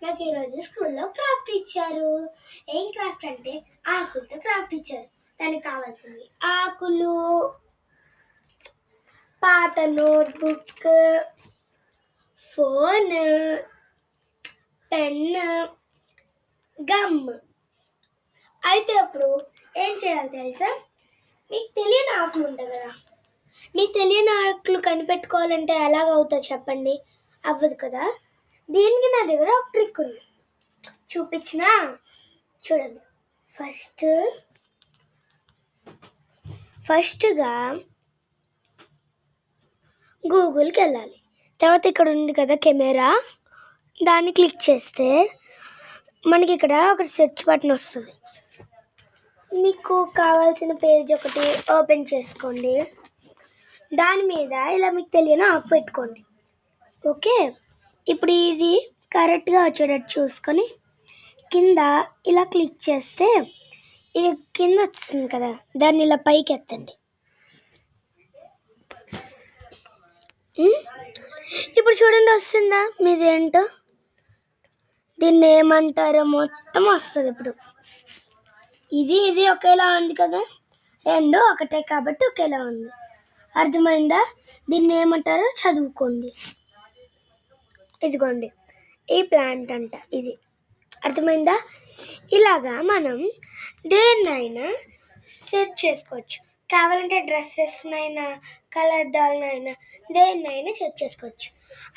నాకు ఈరోజు స్కూల్లో క్రాఫ్ట్ ఇచ్చారు. ఏం క్రాఫ్ట్ అంటే ఆకులతో క్రాఫ్ట్ ఇచ్చారు. దానికి కావాల్సింది ఆకులు, పాత నోట్బుక్, ఫోన్, పెన్, గమ్. అయితే అప్పుడు ఏం చేయాలి తెలుసా? మీకు తెలియని ఆకులు ఉంటాయి కదా, మీకు తెలియని ఆకులు కనిపెట్టుకోవాలంటే ఎలాగవుతుంది చెప్పండి? అవ్వదు కదా. దీనికి నా దగ్గర ఒక ట్రిక్ ఉంది, చూపించినా చూడండి. ఫస్ట్గా గూగుల్కి వెళ్ళాలి. తర్వాత ఇక్కడ ఉంది కదా కెమెరా, దాన్ని క్లిక్ చేస్తే మనకి ఇక్కడ ఒక సెర్చ్ బటన్ వస్తుంది. మీకు కావాల్సిన పేజ్ ఒకటి ఓపెన్ చేసుకోండి. దాని మీద ఇలా మీకు తెలియని ఆకు పెట్టుకోండి. ఓకే, ఇప్పుడు ఇది కరెక్ట్గా వచ్చేటట్టు చూసుకొని కింద ఇలా క్లిక్ చేస్తే ఇక కింద వస్తుంది కదా, దాన్ని ఇలా పైకి ఎత్తండి. ఇప్పుడు చూడండి వస్తుందా మీదేంటో, దీన్ని ఏమంటారో మొత్తం వస్తుంది. ఇప్పుడు ఇది ఒకేలా ఉంది కదా, రెండు ఒకటే కాబట్టి ఒకేలా ఉంది. అర్థమైందా? దీన్ని ఏమంటారో చదువుకోండి. ఇదిగోండి, ఈ ప్లాంట్ అంట ఇది. అర్థమైందా? ఇలాగా మనం దేన్నైనా సెర్చ్ చేసుకోవచ్చు. కావాలంటే డ్రెస్సెస్నైనా, కలర్దాలనైనా, దేన్నైనా సెర్చ్ చేసుకోవచ్చు.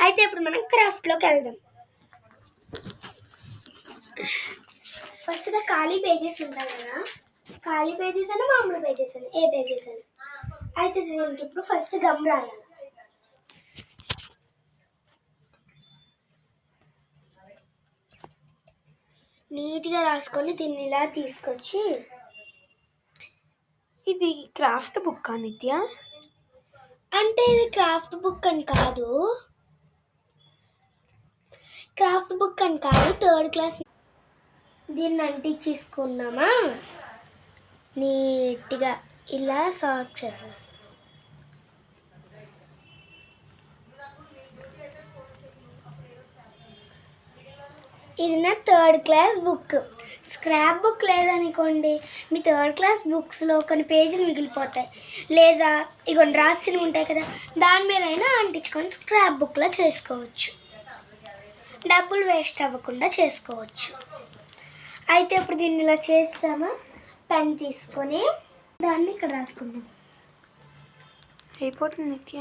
అయితే ఇప్పుడు మనం క్రాఫ్ట్లోకి వెళ్దాం. ఫస్ట్గా ఖాళీ పేజెస్ ఉంటాయి కదా, ఖాళీ పేజెస్ అని మామూలు పేజెస్ అని, ఏ పేజెస్ అని. అయితే దీనికి ఇప్పుడు ఫస్ట్ గమ్ రాయాలి. నీట్గా రాసుకొని దీన్ని ఇలా తీసుకొచ్చి, ఇది క్రాఫ్ట్ బుక్ నిత్య అంటే ఇది క్రాఫ్ట్ బుక్ అని కాదు, థర్డ్ క్లాస్. దీన్ని అంటించేసుకున్నామా, నీట్గా ఇలా సాల్వ్ చేసేస్తాం. ఇది నా third class book. Scrap book లేదనుకోండి, మీ థర్డ్ క్లాస్ బుక్స్లో కొన్ని పేజీలు మిగిలిపోతాయి, లేదా ఇగోండి రాసినవి ఉంటాయి కదా, దాని మీద అయినా అంటించుకొని స్క్రాప్ బుక్లో చేసుకోవచ్చు. డబ్బులు వేస్ట్ అవ్వకుండా చేసుకోవచ్చు. అయితే ఇప్పుడు దీన్ని ఇలా చేస్తామా, పెన్ తీసుకొని దాన్ని ఇక్కడ రాసుకుందాం. అయిపోతుంది నిత్య.